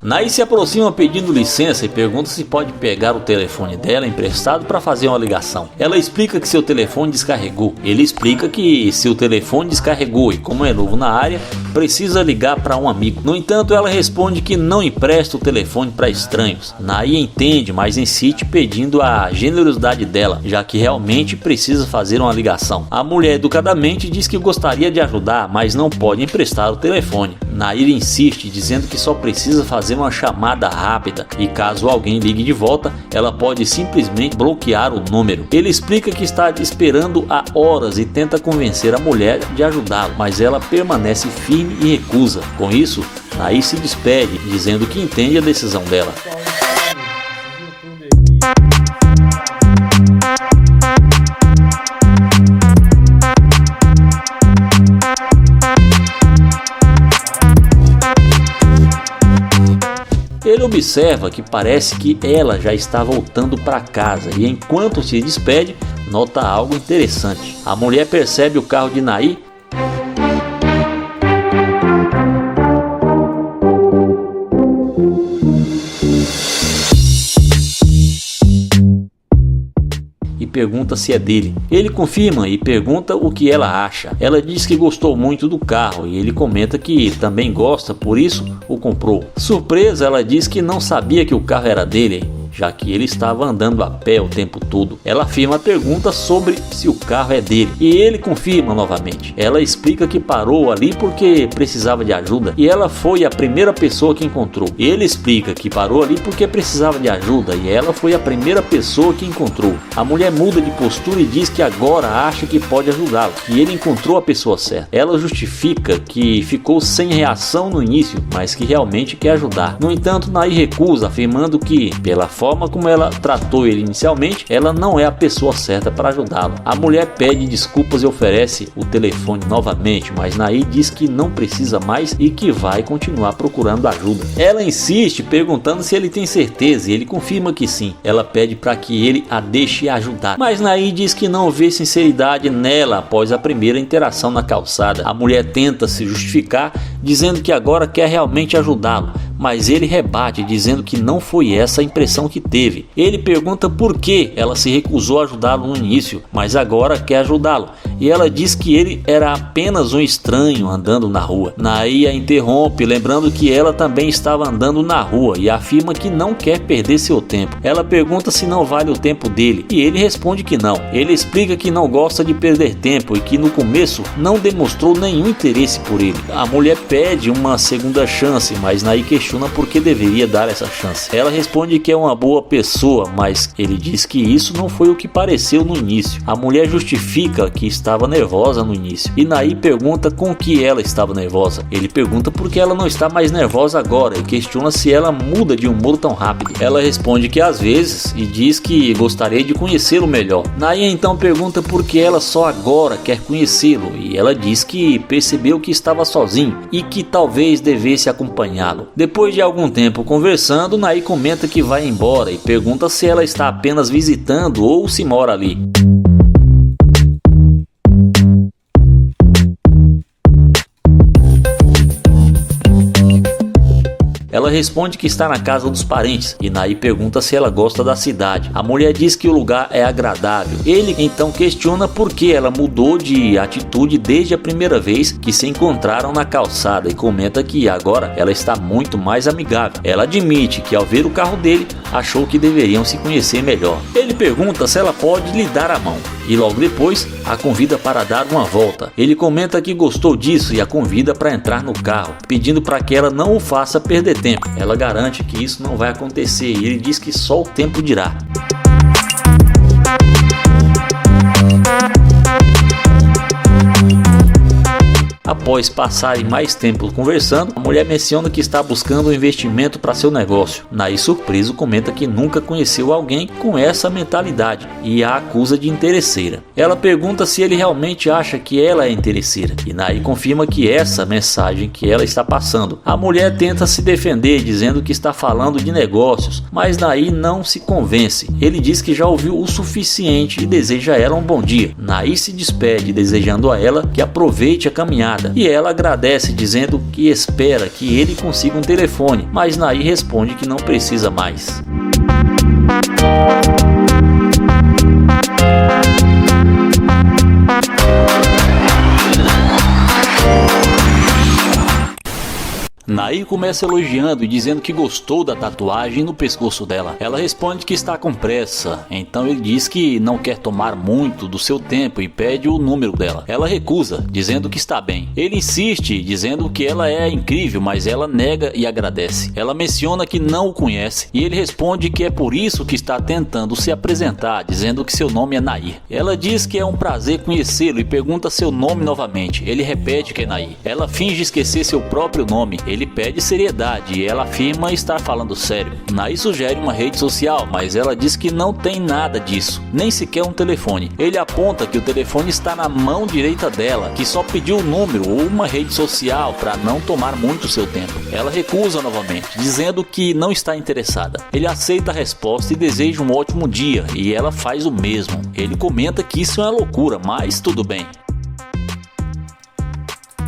Naí se aproxima pedindo licença e pergunta se pode pegar o telefone dela emprestado para fazer uma ligação. Ela explica que seu telefone descarregou. Ele explica que seu telefone descarregou e, como é novo na área, precisa ligar para um amigo. No entanto, ela responde que não empresta o telefone para estranhos. Naí entende, mas insiste pedindo a generosidade dela, já que realmente precisa fazer uma ligação. A mulher educadamente diz que gostaria de ajudar, mas não pode emprestar o telefone. Nair insiste, dizendo que só precisa fazer uma chamada rápida e caso alguém ligue de volta, ela pode simplesmente bloquear o número. Ele explica que está esperando há horas e tenta convencer a mulher de ajudá-lo, mas ela permanece firme e recusa. Com isso, Nair se despede, dizendo que entende a decisão dela. Ele observa que parece que ela já está voltando para casa e enquanto se despede, nota algo interessante. A mulher percebe o carro de Naí e pergunta se é dele. Ele confirma e pergunta o que ela acha. Ela diz que gostou muito do carro e ele comenta que também gosta, por isso o comprou. Surpresa, ela diz que não sabia que o carro era dele, já que ele estava andando a pé o tempo todo. Ela afirma a pergunta sobre se o carro é dele e ele confirma novamente. Ela explica que parou ali porque precisava de ajuda e ela foi a primeira pessoa que encontrou. Ele explica que parou ali porque precisava de ajuda e ela foi a primeira pessoa que encontrou. A mulher muda de postura e diz que agora acha que pode ajudá-lo, que ele encontrou a pessoa certa. Ela justifica que ficou sem reação no início, mas que realmente quer ajudar. No entanto, Naí recusa, afirmando que, pela forma como ela tratou ele inicialmente, ela não é a pessoa certa para ajudá-lo. A mulher pede desculpas e oferece o telefone novamente, mas Naí diz que não precisa mais e que vai continuar procurando ajuda. Ela insiste, perguntando se ele tem certeza e ele confirma que sim. Ela pede para que ele a deixe ajudar, mas Naí diz que não vê sinceridade nela após a primeira interação na calçada. A mulher tenta se justificar, dizendo que agora quer realmente ajudá-lo, mas ele rebate, dizendo que não foi essa a impressão que teve. Ele pergunta por que ela se recusou a ajudá-lo no início, mas agora quer ajudá-lo, e ela diz que ele era apenas um estranho andando na rua. Naí a interrompe, lembrando que ela também estava andando na rua e afirma que não quer perder seu tempo. Ela pergunta se não vale o tempo dele e ele responde que não. Ele explica que não gosta de perder tempo e que no começo não demonstrou nenhum interesse por ele. A mulher pede uma segunda chance, mas Naí questiona por que deveria dar essa chance. Ela responde que é uma boa pessoa, mas ele diz que isso não foi o que pareceu no início. A mulher justifica que estava nervosa no início e Naí pergunta com que ela estava nervosa. Ele pergunta por que ela não está mais nervosa agora e questiona se ela muda de humor tão rápido. Ela responde que às vezes e diz que gostaria de conhecê-lo melhor. Naí então pergunta por que ela só agora quer conhecê-lo e ela diz que percebeu que estava sozinho e que talvez devesse acompanhá-lo. Depois de algum tempo conversando, Naí comenta que vai embora e pergunta se ela está apenas visitando ou se mora ali. Ela responde que está na casa dos parentes e Naí pergunta se ela gosta da cidade. A mulher diz que o lugar é agradável. Ele então questiona por que ela mudou de atitude desde a primeira vez que se encontraram na calçada e comenta que agora ela está muito mais amigável. Ela admite que ao ver o carro dele achou que deveriam se conhecer melhor. Ele pergunta se ela pode lhe dar a mão e logo depois a convida para dar uma volta. Ele comenta que gostou disso e a convida para entrar no carro, pedindo para que ela não o faça perder tempo. Ela garante que isso não vai acontecer e ele diz que só o tempo dirá. Após passarem mais tempo conversando, a mulher menciona que está buscando um investimento para seu negócio. Naí, surpreso, comenta que nunca conheceu alguém com essa mentalidade e a acusa de interesseira. Ela pergunta se ele realmente acha que ela é interesseira e Naí confirma que essa é a mensagem que ela está passando. A mulher tenta se defender dizendo que está falando de negócios, mas Naí não se convence. Ele diz que já ouviu o suficiente e deseja a ela um bom dia. Naí se despede desejando a ela que aproveite a caminhada nada. E ela agradece, dizendo que espera que ele consiga um telefone, mas Nair responde que não precisa mais. Nair começa elogiando e dizendo que gostou da tatuagem no pescoço dela. Ela responde que está com pressa, então ele diz que não quer tomar muito do seu tempo e pede o número dela. Ela recusa, dizendo que está bem. Ele insiste, dizendo que ela é incrível, mas ela nega e agradece. Ela menciona que não o conhece e ele responde que é por isso que está tentando se apresentar, dizendo que seu nome é Nair. Ela diz que é um prazer conhecê-lo e pergunta seu nome novamente. Ele repete que é Nair. Ela finge esquecer seu próprio nome. Ele pede seriedade e ela afirma estar falando sério. Nair sugere uma rede social, mas ela diz que não tem nada disso, nem sequer um telefone. Ele aponta que o telefone está na mão direita dela, que só pediu um número ou uma rede social para não tomar muito seu tempo. Ela recusa novamente, dizendo que não está interessada. Ele aceita a resposta e deseja um ótimo dia, e ela faz o mesmo. Ele comenta que isso é uma loucura, mas tudo bem.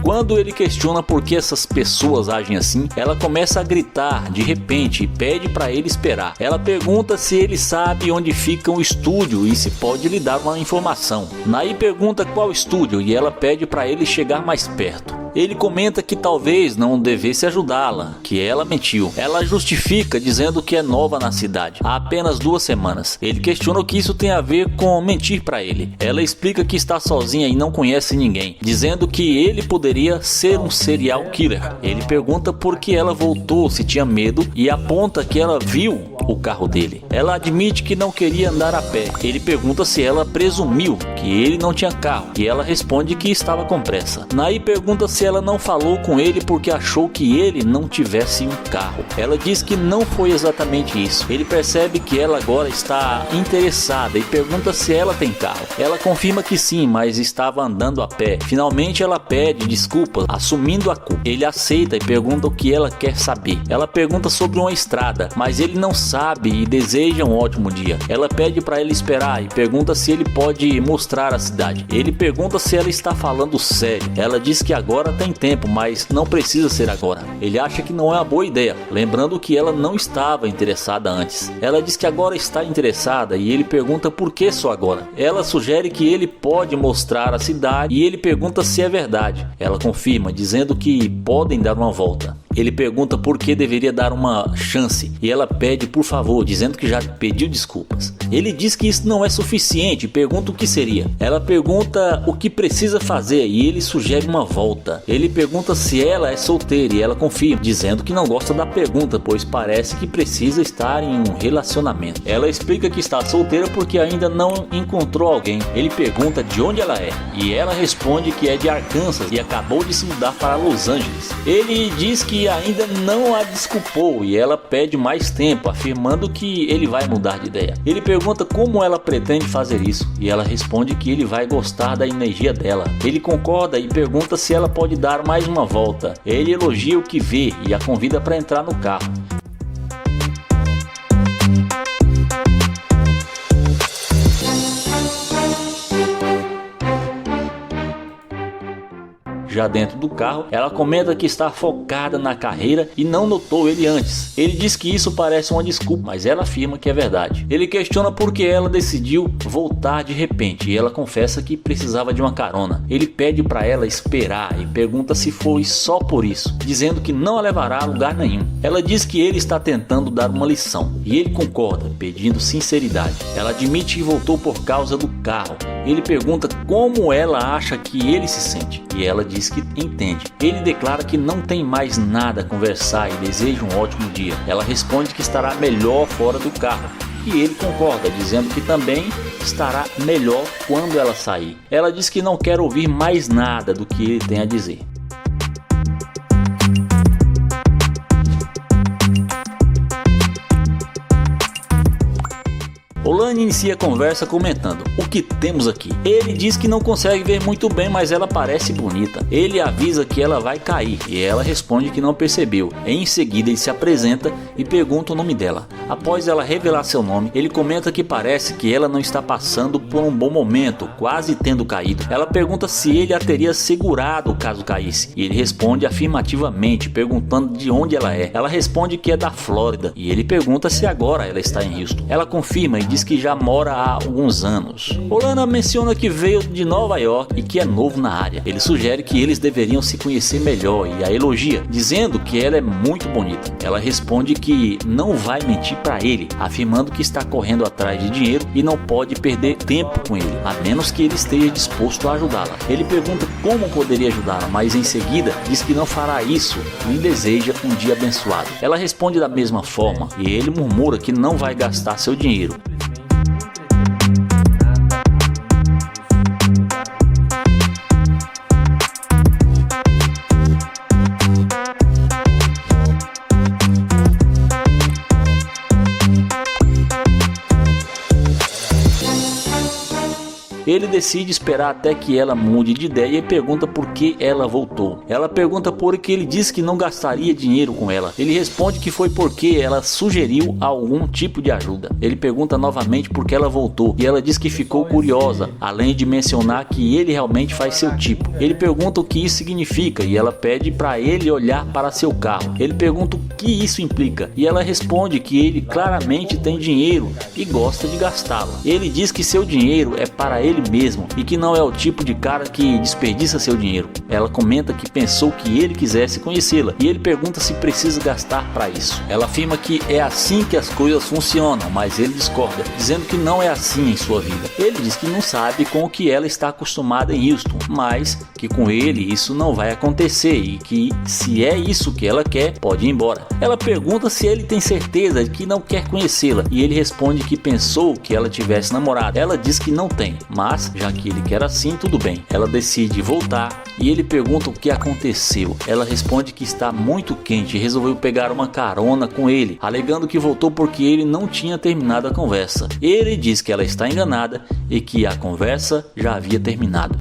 Quando ele questiona por que essas pessoas agem assim, ela começa a gritar de repente e pede para ele esperar. Ela pergunta se ele sabe onde fica o estúdio e se pode lhe dar uma informação. Nair pergunta qual estúdio e ela pede para ele chegar mais perto. Ele comenta que talvez não devesse ajudá-la, que ela mentiu. Ela justifica dizendo que é nova na cidade, há apenas 2 semanas. Ele questiona o que isso tem a ver com mentir para ele. Ela explica que está sozinha e não conhece ninguém, dizendo que ele poderia ser um serial killer. Ele pergunta por que ela voltou, se tinha medo, e aponta que ela viu o carro dele. Ela admite que não queria andar a pé. Ele pergunta se ela presumiu que ele não tinha carro, e ela responde que estava com pressa. Nair pergunta se ela não falou com ele porque achou que ele não tivesse um carro. Ela diz que não foi exatamente isso. Ele percebe que ela agora está interessada e pergunta se ela tem carro. Ela confirma que sim, mas estava andando a pé. Finalmente ela pede desculpas, assumindo a culpa. Ele aceita e pergunta o que ela quer saber. Ela pergunta sobre uma estrada, mas ele não sabe e deseja um ótimo dia. Ela pede para ele esperar e pergunta se ele pode mostrar a cidade. Ele pergunta se ela está falando sério. Ela diz que agora tem tempo, mas não precisa ser agora. Ele acha que não é uma boa ideia, lembrando que ela não estava interessada antes. Ela diz que agora está interessada e ele pergunta por que só agora. Ela sugere que ele pode mostrar a cidade e ele pergunta se é verdade. Ela confirma, dizendo que podem dar uma volta. Ele pergunta por que deveria dar uma chance e ela pede por favor, dizendo que já pediu desculpas. Ele diz que isso não é suficiente e pergunta o que seria. Ela pergunta o que precisa fazer e ele sugere uma volta. Ele pergunta se ela é solteira e ela confirma, dizendo que não gosta da pergunta, pois parece que precisa estar em um relacionamento. Ela explica que está solteira porque ainda não encontrou alguém. Ele pergunta de onde ela é e ela responde que é de Arkansas e acabou de se mudar para Los Angeles. Ele diz que ainda não a desculpou e ela pede mais tempo, afirmando que ele vai mudar de ideia. Ele pergunta como ela pretende fazer isso e ela responde que ele vai gostar da energia dela. Ele concorda e pergunta se ela pode dar mais uma volta. Ele elogia o que vê e a convida para entrar no carro. Já dentro do carro, ela comenta que está focada na carreira e não notou ele antes. Ele diz que isso parece uma desculpa, mas ela afirma que é verdade. Ele questiona por que ela decidiu voltar de repente e ela confessa que precisava de uma carona. Ele pede para ela esperar e pergunta se foi só por isso, dizendo que não a levará a lugar nenhum. Ela diz que ele está tentando dar uma lição e ele concorda, pedindo sinceridade. Ela admite que voltou por causa do carro. Ele pergunta como ela acha que ele se sente e ela diz que entende. Ele declara que não tem mais nada a conversar e deseja um ótimo dia. Ela responde que estará melhor fora do carro e ele concorda, dizendo que também estará melhor quando ela sair. Ela diz que não quer ouvir mais nada do que ele tem a dizer. Olane inicia a conversa comentando: o que temos aqui? Ele diz que não consegue ver muito bem, mas ela parece bonita. Ele avisa que ela vai cair e ela responde que não percebeu. Em seguida ele se apresenta e pergunta o nome dela. Após ela revelar seu nome, ele comenta que parece que ela não está passando por um bom momento, quase tendo caído. Ela pergunta se ele a teria segurado caso caísse, e ele responde afirmativamente, perguntando de onde ela é. Ela responde que é da Flórida, e ele pergunta se agora ela está em Houston. Ela confirma e diz que já mora há alguns anos. Olana menciona que veio de Nova York e que é novo na área. Ele sugere que eles deveriam se conhecer melhor e a elogia, dizendo que ela é muito bonita. Ela responde que não vai mentir para ele, afirmando que está correndo atrás de dinheiro e não pode perder tempo com ele, a menos que ele esteja disposto a ajudá-la. Ele pergunta como poderia ajudá-la, mas em seguida diz que não fará isso e lhe deseja um dia abençoado. Ela responde da mesma forma e ele murmura que não vai gastar seu dinheiro. Ele decide esperar até que ela mude de ideia e pergunta por que ela voltou. Ela pergunta por que ele disse que não gastaria dinheiro com ela. Ele responde que foi porque ela sugeriu algum tipo de ajuda. Ele pergunta novamente por que ela voltou e ela diz que ficou curiosa, além de mencionar que ele realmente faz seu tipo. Ele pergunta o que isso significa e ela pede para ele olhar para seu carro. Ele pergunta o que isso implica e ela responde que ele claramente tem dinheiro e gosta de gastá-lo. Ele diz que seu dinheiro é para ele mesmo e que não é o tipo de cara que desperdiça seu dinheiro. Ela comenta que pensou que ele quisesse conhecê-la e ele pergunta se precisa gastar para isso. Ela afirma que é assim que as coisas funcionam, mas ele discorda, dizendo que não é assim em sua vida. Ele diz que não sabe com o que ela está acostumada em Houston, mas que com ele isso não vai acontecer e que se é isso que ela quer, pode ir embora. Ela pergunta se ele tem certeza de que não quer conhecê-la e ele responde que pensou que ela tivesse namorado. Ela diz que não tem, mas já que ele quer assim, tudo bem. Ela decide voltar e ele pergunta o que aconteceu. Ela responde que está muito quente e resolveu pegar uma carona com ele, alegando que voltou porque ele não tinha terminado a conversa. Ele diz que ela está enganada e que a conversa já havia terminado.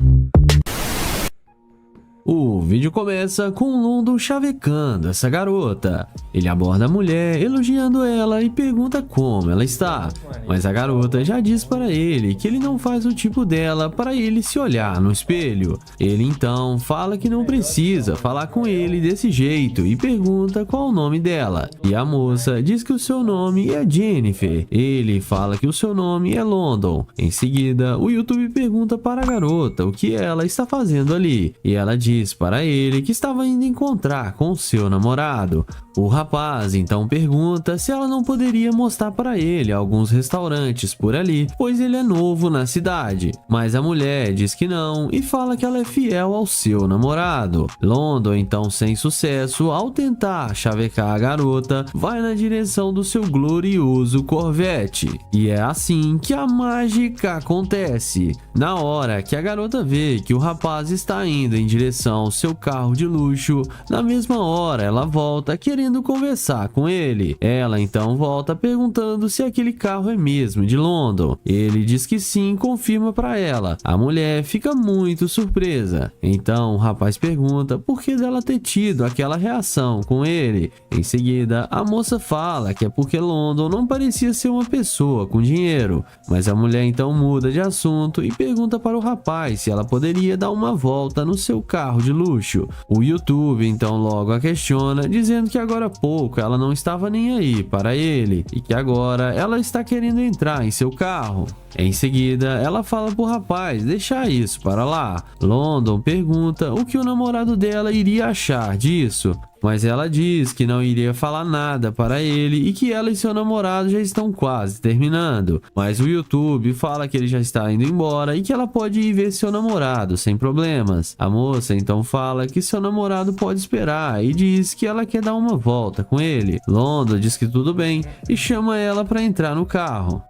O vídeo começa com London chavecando essa garota. Ele aborda a mulher, elogiando ela e pergunta como ela está, mas a garota já diz para ele que ele não faz o tipo dela para ele se olhar no espelho. Ele então fala que não precisa falar com ele desse jeito e pergunta qual o nome dela. E a moça diz que o seu nome é Jennifer. Ele fala que o seu nome é London. Em seguida, o YouTube pergunta para a garota o que ela está fazendo ali e ela diz para ele que estava indo encontrar com seu namorado. O rapaz então pergunta se ela não poderia mostrar para ele alguns restaurantes por ali, pois ele é novo na cidade. Mas a mulher diz que não e fala que ela é fiel ao seu namorado. London então, sem sucesso, ao tentar chavecar a garota, vai na direção do seu glorioso Corvette. E é assim que a mágica acontece. Na hora que a garota vê que o rapaz está indo em direção ao seu carro de luxo, na mesma hora ela volta querendo conversar com ele. Ela então volta perguntando se aquele carro é mesmo de London. Ele diz que sim e confirma para ela. A mulher fica muito surpresa. Então o rapaz pergunta por que dela ter tido aquela reação com ele. Em seguida, a moça fala que é porque London não parecia ser uma pessoa com dinheiro. Mas a mulher então muda de assunto e pergunta para o rapaz se ela poderia dar uma volta no seu carro de luxo. O YouTube então logo a questiona, dizendo que agora há pouco ela não estava nem aí para ele e que agora ela está querendo entrar em seu carro. Em seguida, ela fala pro rapaz deixar isso para lá. London pergunta o que o namorado dela iria achar disso, mas ela diz que não iria falar nada para ele e que ela e seu namorado já estão quase terminando. Mas o YouTube fala que ele já está indo embora e que ela pode ir ver seu namorado sem problemas. A moça então fala que seu namorado pode esperar e diz que ela quer dar uma volta com ele. London diz que tudo bem e chama ela para entrar no carro.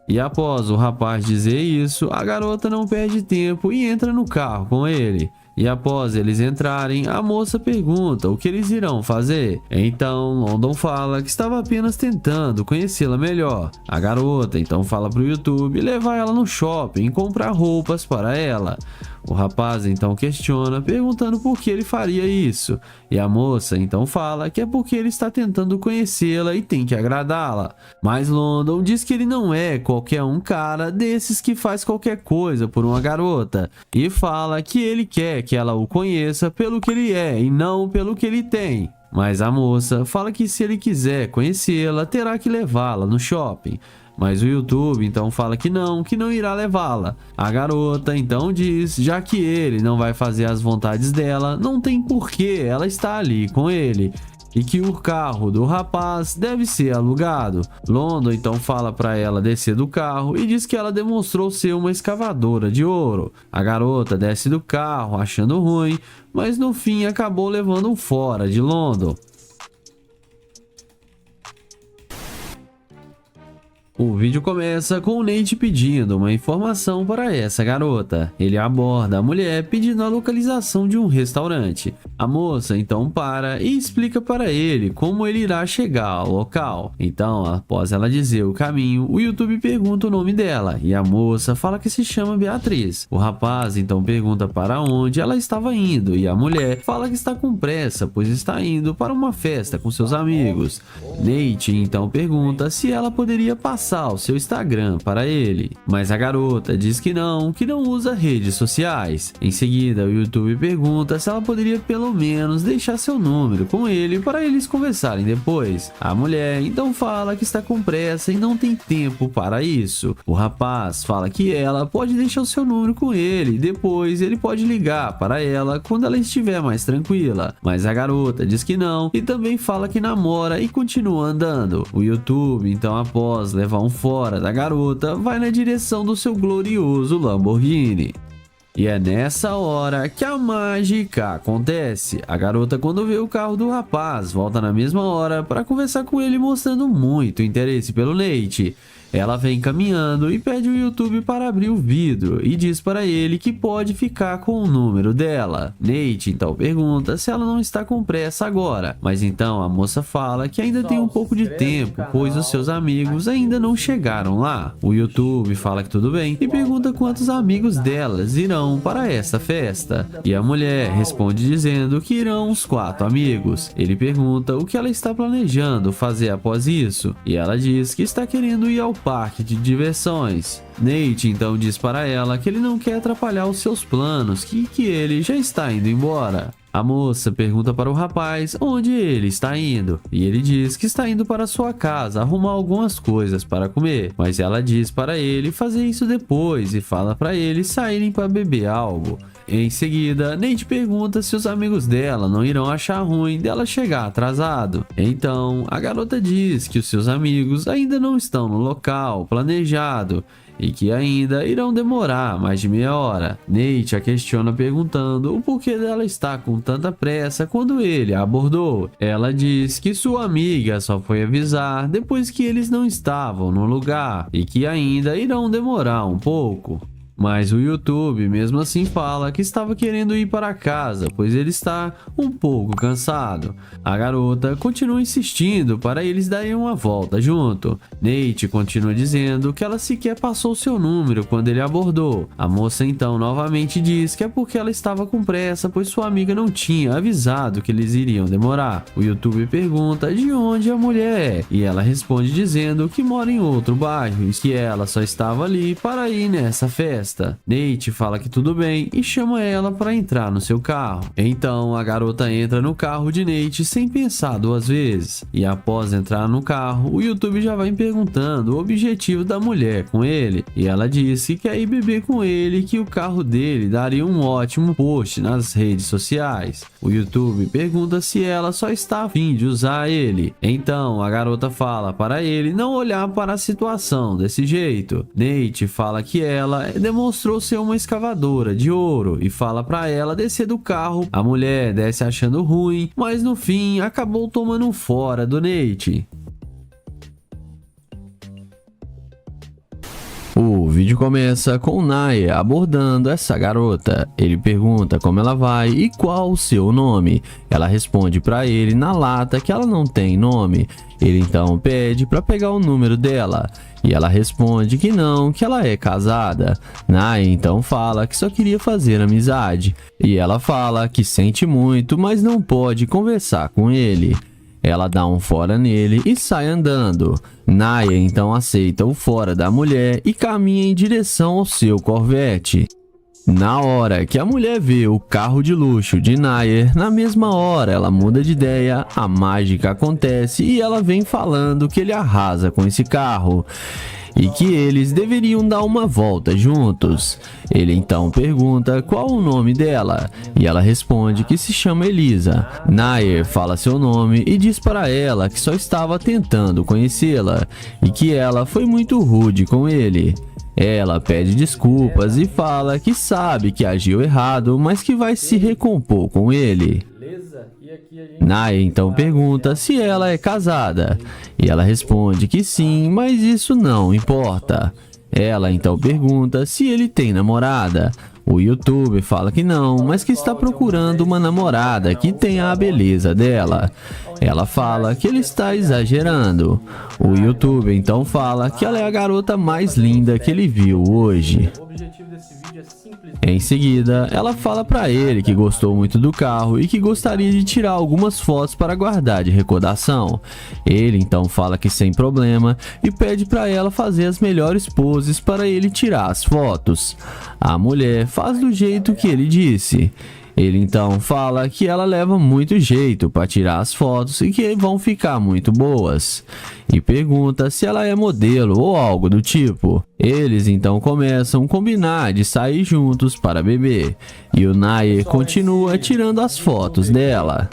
E após o rapaz dizer isso, a garota não perde tempo e entra no carro com ele. E após eles entrarem, a moça pergunta o que eles irão fazer. Então London fala que estava apenas tentando conhecê-la melhor. A garota então fala pro YouTube levar ela no shopping e comprar roupas para ela. O rapaz então questiona, perguntando por que ele faria isso, e a moça então fala que é porque ele está tentando conhecê-la e tem que agradá-la. Mas London diz que ele não é qualquer um cara desses que faz qualquer coisa por uma garota, e fala que ele quer que ela o conheça pelo que ele é e não pelo que ele tem. Mas a moça fala que se ele quiser conhecê-la, terá que levá-la no shopping. Mas o YouTube então fala que não irá levá-la. A garota então diz, já que ele não vai fazer as vontades dela, não tem porquê ela estar ali com ele. E que o carro do rapaz deve ser alugado. London então fala para ela descer do carro e diz que ela demonstrou ser uma escavadora de ouro. A garota desce do carro achando ruim, mas no fim acabou levando fora de London. O vídeo começa com o Nate pedindo uma informação para essa garota. Ele aborda a mulher pedindo a localização de um restaurante. A moça então para e explica para ele como ele irá chegar ao local. Então, após ela dizer o caminho, o YouTube pergunta o nome dela e a moça fala que se chama Beatriz. O rapaz então pergunta para onde ela estava indo e a mulher fala que está com pressa, pois está indo para uma festa com seus amigos. Nate então pergunta se ela poderia passar o seu Instagram para ele, mas a garota diz que não usa redes sociais. Em seguida, o YouTube pergunta se ela poderia pelo menos deixar seu número com ele para eles conversarem depois. A mulher então fala que está com pressa e não tem tempo para isso. O rapaz fala que ela pode deixar o seu número com ele e depois ele pode ligar para ela quando ela estiver mais tranquila, mas a garota diz que não e também fala que namora e continua andando. O YouTube então, após levar um fora da garota, vai na direção do seu glorioso Lamborghini. E é nessa hora que a mágica acontece. A garota, quando vê o carro do rapaz, volta na mesma hora para conversar com ele, mostrando muito interesse pelo Nate. Ela vem caminhando e pede o YouTube para abrir o vidro e diz para ele que pode ficar com o número dela. Nate então pergunta se ela não está com pressa agora, mas então a moça fala que ainda tem um pouco de tempo, pois os seus amigos ainda não chegaram lá. O YouTube fala que tudo bem e pergunta quantos amigos delas irão para essa festa. E a mulher responde dizendo que irão os 4 amigos. Ele pergunta o que ela está planejando fazer após isso e ela diz que está querendo ir ao parque de diversões. Nate então diz para ela que ele não quer atrapalhar os seus planos, que ele já está indo embora. A moça pergunta para o rapaz onde ele está indo, e ele diz que está indo para sua casa arrumar algumas coisas para comer, mas ela diz para ele fazer isso depois e fala para ele saírem para beber algo. Em seguida, Nate pergunta se os amigos dela não irão achar ruim dela chegar atrasado. Então, a garota diz que os seus amigos ainda não estão no local planejado e que ainda irão demorar mais de meia hora. Nate a questiona perguntando o porquê dela estar com tanta pressa quando ele a abordou. Ela diz que sua amiga só foi avisar depois que eles não estavam no lugar e que ainda irão demorar um pouco. Mas o YouTube mesmo assim fala que estava querendo ir para casa, pois ele está um pouco cansado. A garota continua insistindo para eles darem uma volta junto. Nate continua dizendo que ela sequer passou seu número quando ele abordou. A moça então novamente diz que é porque ela estava com pressa, pois sua amiga não tinha avisado que eles iriam demorar. O YouTube pergunta de onde a mulher é, e ela responde dizendo que mora em outro bairro e que ela só estava ali para ir nessa festa. Nate fala que tudo bem e chama ela para entrar no seu carro. Então a garota entra no carro de Nate sem pensar 2 vezes. E após entrar no carro, o YouTube já vai perguntando o objetivo da mulher com ele. E ela disse que quer ir beber com ele e que o carro dele daria um ótimo post nas redes sociais. O YouTube pergunta se ela só está a fim de usar ele. Então a garota fala para ele não olhar para a situação desse jeito. Nate fala que ela demonstrou ser uma escavadora de ouro e fala para ela descer do carro. A mulher desce achando ruim, mas no fim acabou tomando fora do Nate. O vídeo começa com o Nair abordando essa garota. Ele pergunta como ela vai e qual o seu nome. Ela responde para ele na lata que ela não tem nome. Ele então pede para pegar o número dela. E ela responde que não, que ela é casada. Nair então fala que só queria fazer amizade. E ela fala que sente muito, mas não pode conversar com ele. Ela dá um fora nele e sai andando. Nair então aceita o fora da mulher e caminha em direção ao seu Corvette. Na hora que a mulher vê o carro de luxo de Nair, na mesma hora ela muda de ideia, a mágica acontece e ela vem falando que ele arrasa com esse carro e que eles deveriam dar uma volta juntos. Ele então pergunta qual o nome dela e ela responde que se chama Elisa. Nair fala seu nome e diz para ela que só estava tentando conhecê-la e que ela foi muito rude com ele. Ela pede desculpas e fala que sabe que agiu errado, mas que vai se recompor com ele. Nair então pergunta se ela é casada e ela responde que sim, mas isso não importa. Ela então pergunta se ele tem namorada. O youtuber fala que não, mas que está procurando uma namorada que tenha a beleza dela. Ela fala que ele está exagerando. O youtuber então fala que ela é a garota mais linda que ele viu hoje. Em seguida, ela fala para ele que gostou muito do carro e que gostaria de tirar algumas fotos para guardar de recordação. Ele então fala que sem problema e pede para ela fazer as melhores poses para ele tirar as fotos. A mulher faz do jeito que ele disse. Ele então fala que ela leva muito jeito para tirar as fotos e que vão ficar muito boas. E pergunta se ela é modelo ou algo do tipo. Eles então começam a combinar de sair juntos para beber. E o Nair continua tirando as fotos dela.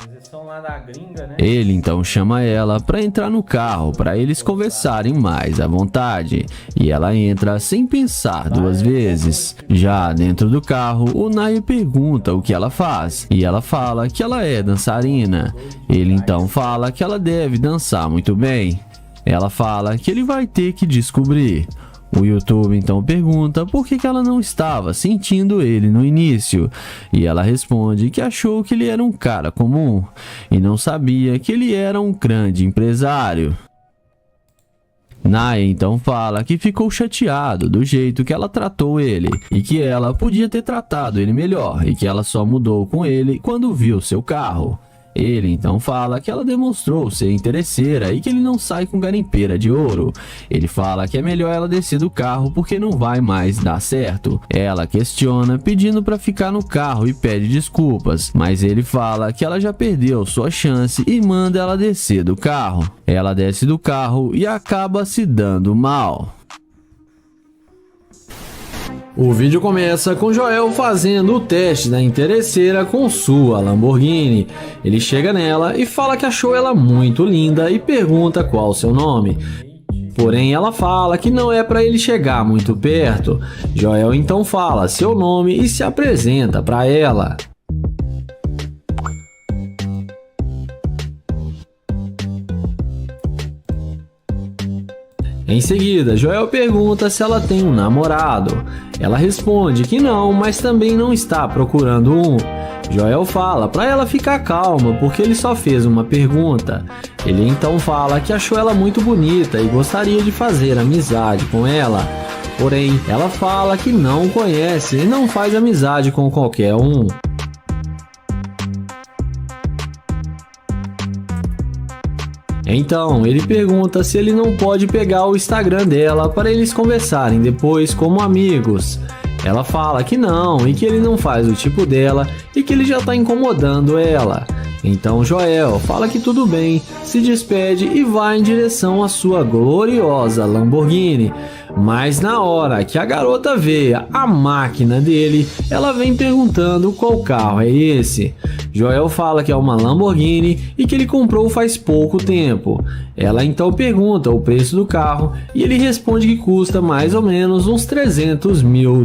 Ele então chama ela para entrar no carro para eles conversarem mais à vontade. E ela entra sem pensar duas vezes. Já dentro do carro, o Nair pergunta o que ela faz. E ela fala que ela é dançarina. Ele então fala que ela deve dançar muito bem. Ela fala que ele vai ter que descobrir. O YouTube então pergunta por que ela não estava sentindo ele no início, e ela responde que achou que ele era um cara comum e não sabia que ele era um grande empresário. Nair então fala que ficou chateado do jeito que ela tratou ele e que ela podia ter tratado ele melhor e que ela só mudou com ele quando viu seu carro. Ele então fala que ela demonstrou ser interesseira e que ele não sai com garimpeira de ouro. Ele fala que é melhor ela descer do carro porque não vai mais dar certo. Ela questiona pedindo para ficar no carro e pede desculpas, mas ele fala que ela já perdeu sua chance e manda ela descer do carro. Ela desce do carro e acaba se dando mal. O vídeo começa com Joel fazendo o teste da interesseira com sua Lamborghini. Ele chega nela e fala que achou ela muito linda e pergunta qual o seu nome. Porém, ela fala que não é para ele chegar muito perto. Joel então fala seu nome e se apresenta para ela. Em seguida, Joel pergunta se ela tem um namorado. Ela responde que não, mas também não está procurando um. Joel fala para ela ficar calma porque ele só fez uma pergunta. Ele então fala que achou ela muito bonita e gostaria de fazer amizade com ela. Porém, ela fala que não conhece e não faz amizade com qualquer um. Então, ele pergunta se ele não pode pegar o Instagram dela para eles conversarem depois como amigos. Ela fala que não e que ele não faz o tipo dela e que ele já está incomodando ela. Então Joel fala que tudo bem, se despede e vai em direção à sua gloriosa Lamborghini. Mas na hora que a garota vê a máquina dele, ela vem perguntando qual carro é esse. Joel fala que é uma Lamborghini e que ele comprou faz pouco tempo. Ela então pergunta o preço do carro e ele responde que custa mais ou menos uns $300 mil.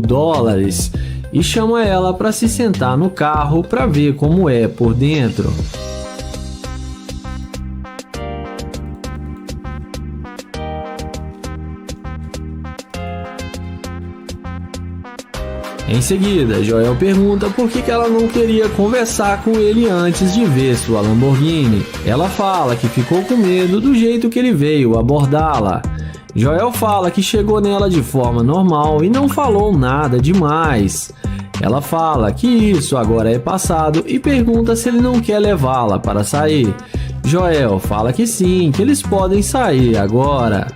E chama ela para se sentar no carro para ver como é por dentro. Em seguida, Joel pergunta por que ela não queria conversar com ele antes de ver sua Lamborghini. Ela fala que ficou com medo do jeito que ele veio abordá-la. Joel fala que chegou nela de forma normal e não falou nada demais. Ela fala que isso agora é passado e pergunta se ele não quer levá-la para sair. Joel fala que sim, que eles podem sair agora.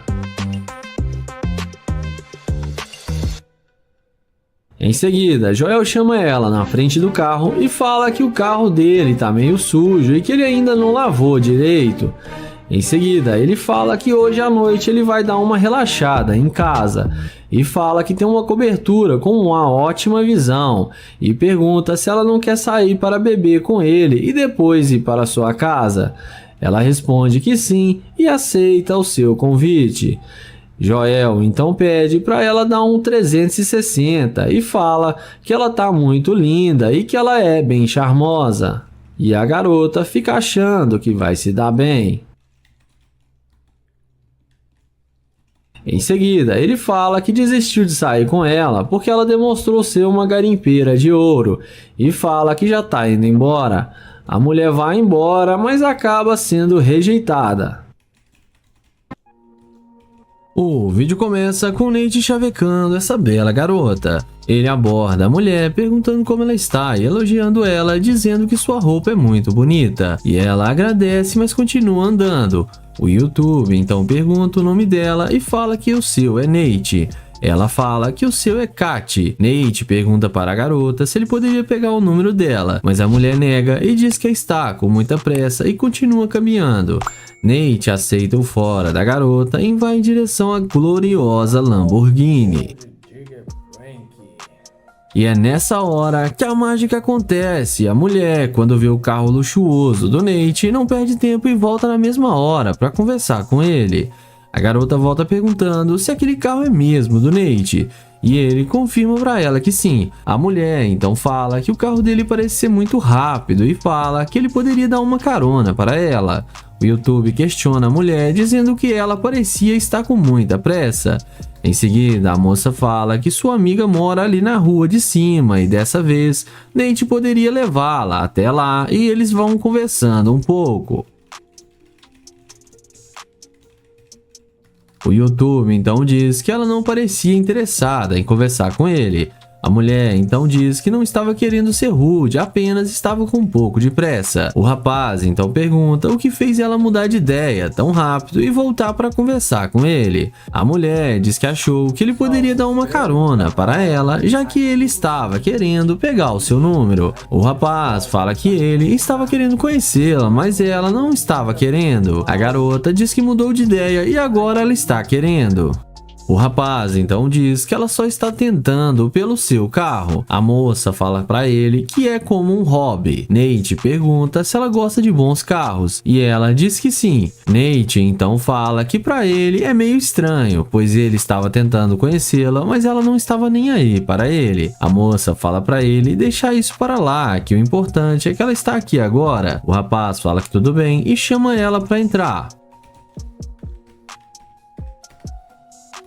Em seguida, Joel chama ela na frente do carro e fala que o carro dele tá meio sujo e que ele ainda não lavou direito. Em seguida, ele fala que hoje à noite ele vai dar uma relaxada em casa e fala que tem uma cobertura com uma ótima visão e pergunta se ela não quer sair para beber com ele e depois ir para sua casa. Ela responde que sim e aceita o seu convite. Joel então pede para ela dar um 360 e fala que ela tá muito linda e que ela é bem charmosa. E a garota fica achando que vai se dar bem. Em seguida, ele fala que desistiu de sair com ela porque ela demonstrou ser uma garimpeira de ouro e fala que já tá indo embora. A mulher vai embora, mas acaba sendo rejeitada. O vídeo começa com Nate chavecando essa bela garota. Ele aborda a mulher perguntando como ela está e elogiando ela, dizendo que sua roupa é muito bonita. E ela agradece, mas continua andando. O YouTube então pergunta o nome dela e fala que o seu é Nate. Ela fala que o seu é Kat. Nate pergunta para a garota se ele poderia pegar o número dela, mas a mulher nega e diz que está com muita pressa e continua caminhando. Nate aceita o fora da garota e vai em direção à gloriosa Lamborghini. E é nessa hora que a mágica acontece. A mulher, quando vê o carro luxuoso do Nate, não perde tempo e volta na mesma hora para conversar com ele. A garota volta perguntando se aquele carro é mesmo do Nate, e ele confirma para ela que sim. A mulher então fala que o carro dele parece ser muito rápido e fala que ele poderia dar uma carona para ela. O YouTube questiona a mulher, dizendo que ela parecia estar com muita pressa. Em seguida, a moça fala que sua amiga mora ali na rua de cima e dessa vez Nate poderia levá-la até lá e eles vão conversando um pouco. O YouTube então diz que ela não parecia interessada em conversar com ele. A mulher então diz que não estava querendo ser rude, apenas estava com um pouco de pressa. O rapaz então pergunta o que fez ela mudar de ideia tão rápido e voltar para conversar com ele. A mulher diz que achou que ele poderia dar uma carona para ela, já que ele estava querendo pegar o seu número. O rapaz fala que ele estava querendo conhecê-la, mas ela não estava querendo. A garota diz que mudou de ideia e agora ela está querendo. O rapaz então diz que ela só está tentando pelo seu carro. A moça fala para ele que é como um hobby. Nate pergunta se ela gosta de bons carros e ela diz que sim. Nate então fala que para ele é meio estranho, pois ele estava tentando conhecê-la, mas ela não estava nem aí para ele. A moça fala para ele deixar isso para lá, que o importante é que ela está aqui agora. O rapaz fala que tudo bem e chama ela para entrar.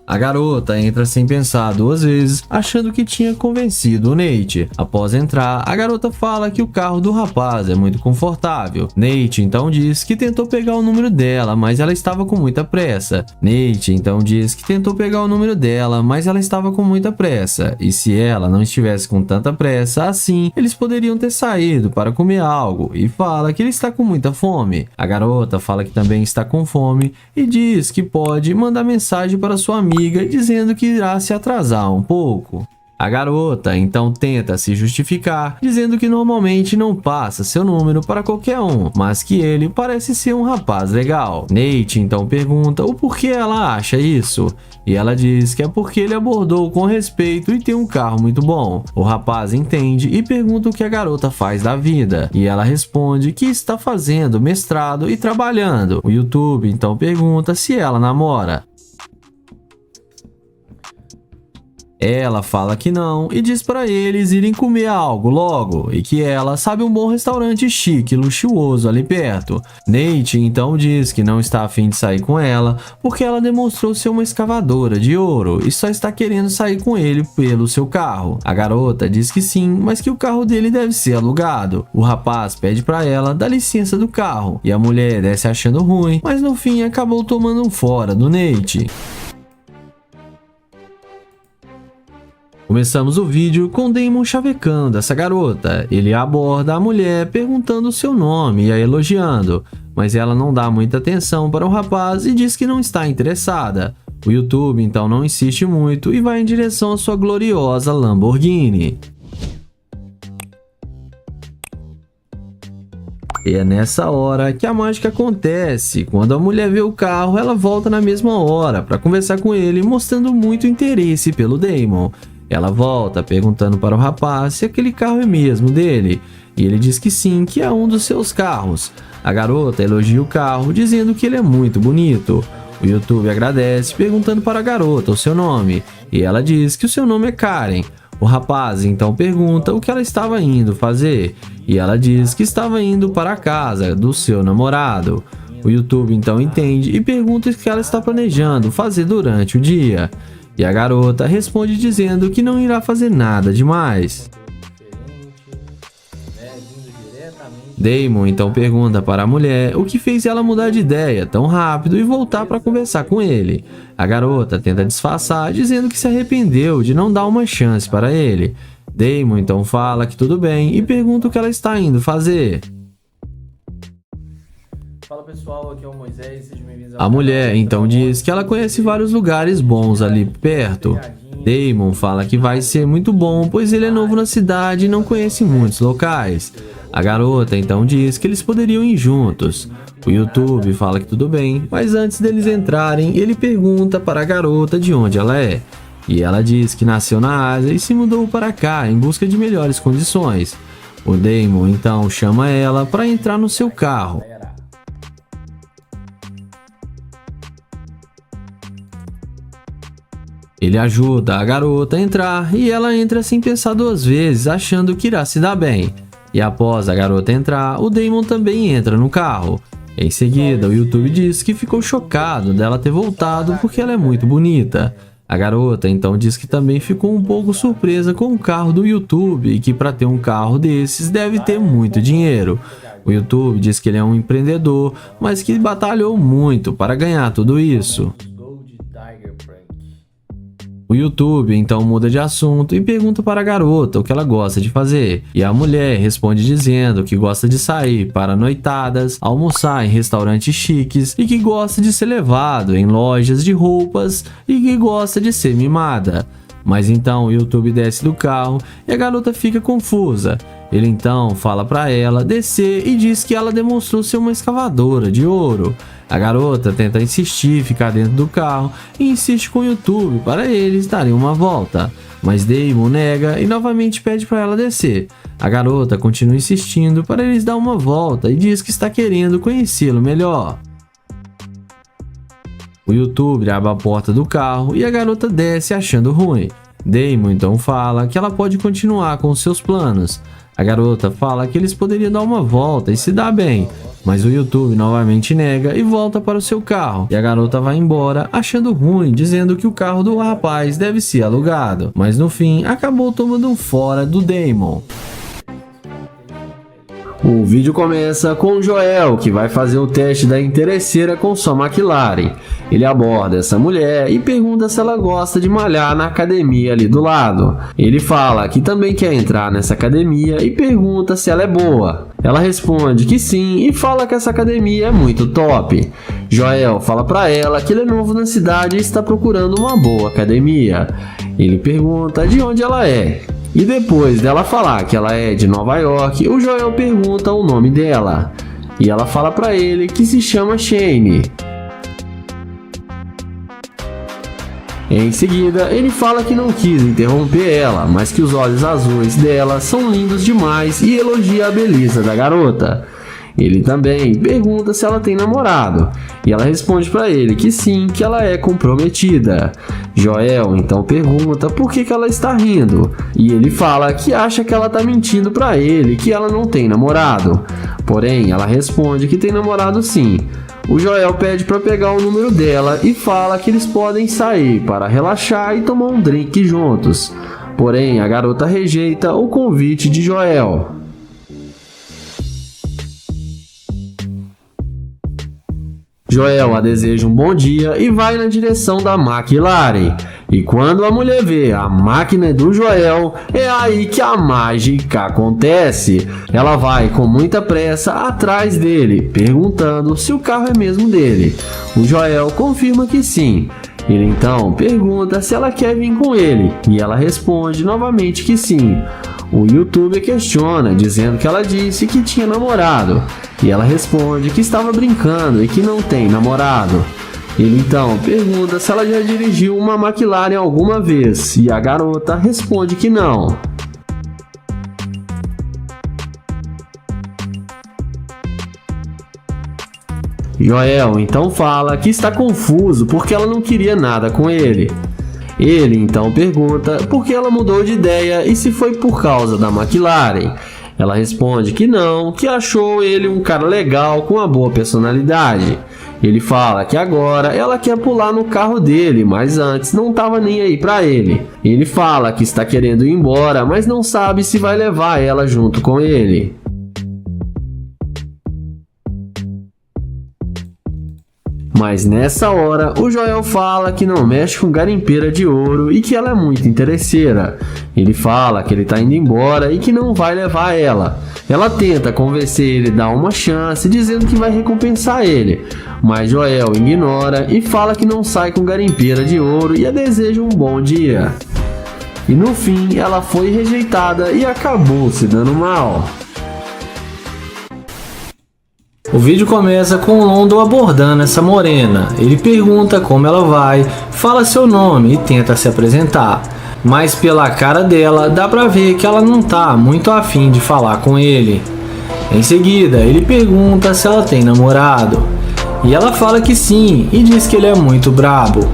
A garota entra sem pensar duas vezes, achando que tinha convencido o Nate. Após entrar, a garota fala que o carro do rapaz é muito confortável. Nate então diz que tentou pegar o número dela, mas ela estava com muita pressa. Nate então diz que tentou pegar o número dela, mas ela estava com muita pressa. E se ela não estivesse com tanta pressa assim, eles poderiam ter saído para comer algo. E fala que ele está com muita fome. A garota fala que também está com fome e diz que pode mandar mensagem para sua amiga dizendo que irá se atrasar um pouco. A garota então tenta se justificar, dizendo que normalmente não passa seu número para qualquer um, mas que ele parece ser um rapaz legal. Nate então pergunta o porquê ela acha isso, e ela diz que é porque ele abordou com respeito e tem um carro muito bom. O rapaz entende e pergunta o que a garota faz da vida, e ela responde que está fazendo mestrado e trabalhando. O YouTube então pergunta se ela namora. Ela fala que não e diz para eles irem comer algo logo e que ela sabe um bom restaurante chique e luxuoso ali perto. Nate então diz que não está a fim de sair com ela porque ela demonstrou ser uma escavadora de ouro e só está querendo sair com ele pelo seu carro. A garota diz que sim, mas que o carro dele deve ser alugado. O rapaz pede para ela dar licença do carro e a mulher desce achando ruim, mas no fim acabou tomando um fora do Nate. Começamos o vídeo com Damon chavecando essa garota. Ele aborda a mulher perguntando o seu nome e a elogiando, mas ela não dá muita atenção para o rapaz e diz que não está interessada. O YouTube então não insiste muito e vai em direção à sua gloriosa Lamborghini. E é nessa hora que a mágica acontece. Quando a mulher vê o carro, ela volta na mesma hora para conversar com ele, mostrando muito interesse pelo Damon. Ela volta perguntando para o rapaz se aquele carro é mesmo dele, e ele diz que sim, que é um dos seus carros. A garota elogia o carro, dizendo que ele é muito bonito. O YouTube agradece, perguntando para a garota o seu nome, e ela diz que o seu nome é Karen. O rapaz então pergunta o que ela estava indo fazer, e ela diz que estava indo para a casa do seu namorado. O YouTube então entende e pergunta o que ela está planejando fazer durante o dia. E a garota responde dizendo que não irá fazer nada demais. Damon então pergunta para a mulher o que fez ela mudar de ideia tão rápido e voltar para conversar com ele. A garota tenta disfarçar, dizendo que se arrependeu de não dar uma chance para ele. Damon então fala que tudo bem e pergunta o que ela está indo fazer. Fala pessoal, aqui é o Moisés, sejam bem-vindos ao A mulher então diz que ela conhece vários lugares bons ali perto. Damon fala que vai ser muito bom, pois ele é novo na cidade e não conhece muitos locais. A garota então diz que eles poderiam ir juntos. O YouTube fala que tudo bem, mas antes deles entrarem, ele pergunta para a garota de onde ela é. E ela diz que nasceu na Ásia e se mudou para cá em busca de melhores condições. O Damon então chama ela para entrar no seu carro. Ele ajuda a garota a entrar e ela entra sem pensar duas vezes, achando que irá se dar bem. E após a garota entrar, o Damon também entra no carro. Em seguida, o YouTube diz que ficou chocado dela ter voltado porque ela é muito bonita. A garota então diz que também ficou um pouco surpresa com o carro do YouTube e que para ter um carro desses deve ter muito dinheiro. O YouTube diz que ele é um empreendedor, mas que batalhou muito para ganhar tudo isso. O YouTube então muda de assunto e pergunta para a garota o que ela gosta de fazer. E a mulher responde dizendo que gosta de sair para noitadas, almoçar em restaurantes chiques e que gosta de ser levado em lojas de roupas e que gosta de ser mimada. Mas então o YouTube desce do carro e a garota fica confusa. Ele então fala para ela descer e diz que ela demonstrou ser uma escavadora de ouro. A garota tenta insistir, ficar dentro do carro e insiste com o YouTube para eles darem uma volta. Mas Damon nega e novamente pede para ela descer. A garota continua insistindo para eles dar uma volta e diz que está querendo conhecê-lo melhor. O YouTube abre a porta do carro e a garota desce achando ruim. Damon então fala que ela pode continuar com seus planos. A garota fala que eles poderiam dar uma volta e se dar bem, mas o YouTube novamente nega e volta para o seu carro. E a garota vai embora achando ruim, dizendo que o carro do rapaz deve ser alugado. Mas no fim, acabou tomando um fora do Damon. O vídeo começa com o Joel, que vai fazer o teste da interesseira com sua McLaren. Ele aborda essa mulher e pergunta se ela gosta de malhar na academia ali do lado. Ele fala que também quer entrar nessa academia e pergunta se ela é boa. Ela responde que sim e fala que essa academia é muito top. Joel fala pra ela que ele é novo na cidade e está procurando uma boa academia. Ele pergunta de onde ela é. E depois dela falar que ela é de Nova York, o Joel pergunta o nome dela. E ela fala pra ele que se chama Shane. Em seguida, ele fala que não quis interromper ela, mas que os olhos azuis dela são lindos demais e elogia a beleza da garota. Ele também pergunta se ela tem namorado, e ela responde para ele que sim, que ela é comprometida. Joel então pergunta por que ela está rindo, e ele fala que acha que ela está mentindo para ele, que ela não tem namorado. Porém, ela responde que tem namorado sim. O Joel pede para pegar o número dela e fala que eles podem sair para relaxar e tomar um drink juntos. Porém, a garota rejeita o convite de Joel. Joel a deseja um bom dia e vai na direção da McLaren. E quando a mulher vê a máquina do Joel, é aí que a mágica acontece. Ela vai com muita pressa atrás dele, perguntando se o carro é mesmo dele. O Joel confirma que sim. Ele então pergunta se ela quer vir com ele, e ela responde novamente que sim. O youtuber questiona, dizendo que ela disse que tinha namorado, e ela responde que estava brincando e que não tem namorado. Ele então pergunta se ela já dirigiu uma McLaren alguma vez, e a garota responde que não. Joel então fala que está confuso porque ela não queria nada com ele. Ele então pergunta por que ela mudou de ideia e se foi por causa da McLaren. Ela responde que não, que achou ele um cara legal com uma boa personalidade. Ele fala que agora ela quer pular no carro dele, mas antes não estava nem aí para ele. Ele fala que está querendo ir embora, mas não sabe se vai levar ela junto com ele. Mas nessa hora, o Joel fala que não mexe com garimpeira de ouro e que ela é muito interesseira. Ele fala que ele tá indo embora e que não vai levar ela. Ela tenta convencer ele a dar uma chance, dizendo que vai recompensar ele. Mas Joel ignora e fala que não sai com garimpeira de ouro e a deseja um bom dia. E no fim, ela foi rejeitada e acabou se dando mal. O vídeo começa com o London abordando essa morena. Ele pergunta como ela vai, fala seu nome e tenta se apresentar. Mas pela cara dela dá pra ver que ela não tá muito afim de falar com ele. Em seguida, ele pergunta se ela tem namorado. E ela fala que sim e diz que ele é muito brabo.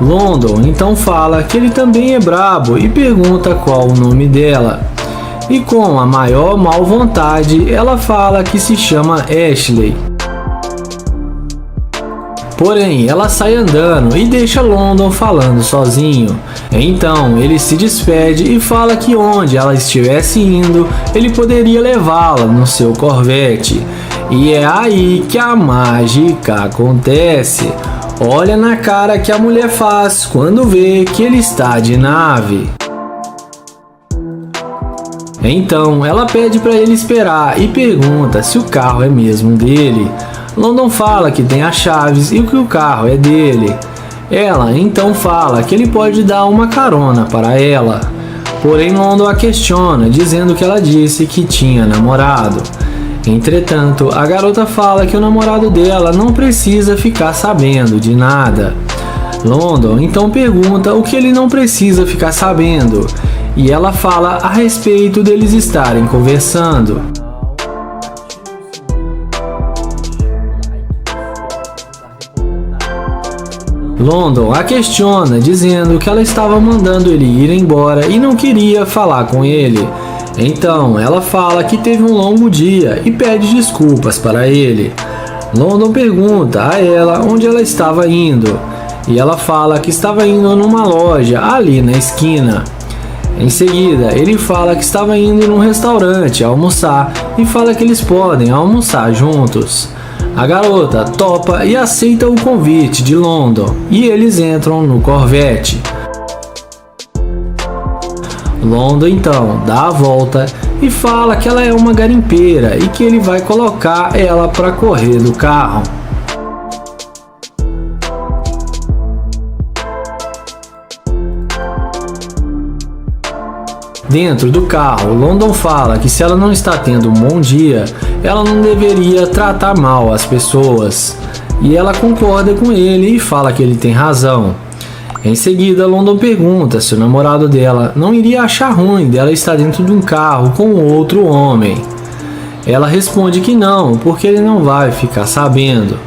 London então fala que ele também é brabo e pergunta qual o nome dela. E com a maior mal vontade, ela fala que se chama Ashley. Porém, ela sai andando e deixa London falando sozinho. Então, ele se despede e fala que onde ela estivesse indo, ele poderia levá-la no seu Corvette. E é aí que a mágica acontece. Olha na cara que a mulher faz quando vê que ele está de nave. Então ela pede para ele esperar e pergunta se o carro é mesmo dele. London fala que tem as chaves e que o carro é dele. Ela então fala que ele pode dar uma carona para ela. Porém London a questiona, dizendo que ela disse que tinha namorado. Entretanto, a garota fala que o namorado dela não precisa ficar sabendo de nada. London então pergunta o que ele não precisa ficar sabendo. E ela fala a respeito deles estarem conversando. London a questiona, dizendo que ela estava mandando ele ir embora e não queria falar com ele. Então ela fala que teve um longo dia e pede desculpas para ele. London pergunta a ela onde ela estava indo. E ela fala que estava indo numa loja ali na esquina. Em seguida, ele fala que estava indo num restaurante almoçar e fala que eles podem almoçar juntos. A garota topa e aceita o convite de London e eles entram no Corvette. London então dá a volta e fala que ela é uma garimpeira e que ele vai colocar ela para correr do carro. Dentro do carro, London fala que se ela não está tendo um bom dia, ela não deveria tratar mal as pessoas. E ela concorda com ele e fala que ele tem razão. Em seguida, London pergunta se o namorado dela não iria achar ruim dela estar dentro de um carro com outro homem. ela responde que não, porque ele não vai ficar sabendo.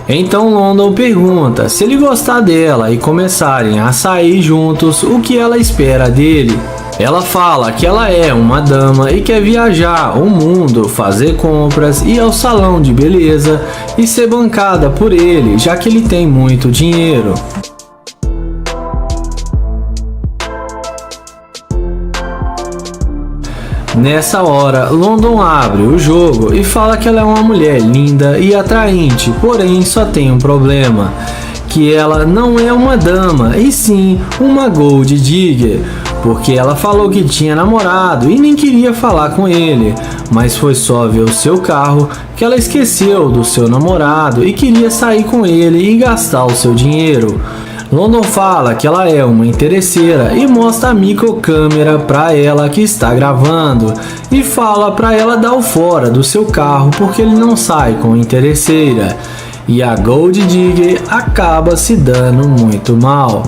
Então London pergunta se ele gostar dela e começarem a sair juntos, o que ela espera dele. Ela fala que ela é uma dama e quer viajar o mundo, fazer compras, ir ao salão de beleza e ser bancada por ele, já que ele tem muito dinheiro. Nessa hora, London abre o jogo e fala que ela é uma mulher linda e atraente, porém só tem um problema, que ela não é uma dama, e sim uma gold digger, porque ela falou que tinha namorado e nem queria falar com ele, mas foi só ver o seu carro que ela esqueceu do seu namorado e queria sair com ele e gastar o seu dinheiro. London fala que ela é uma interesseira e mostra a microcâmera para ela que está gravando e fala para ela dar o fora do seu carro porque ele não sai com interesseira. E a Gold Digger acaba se dando muito mal.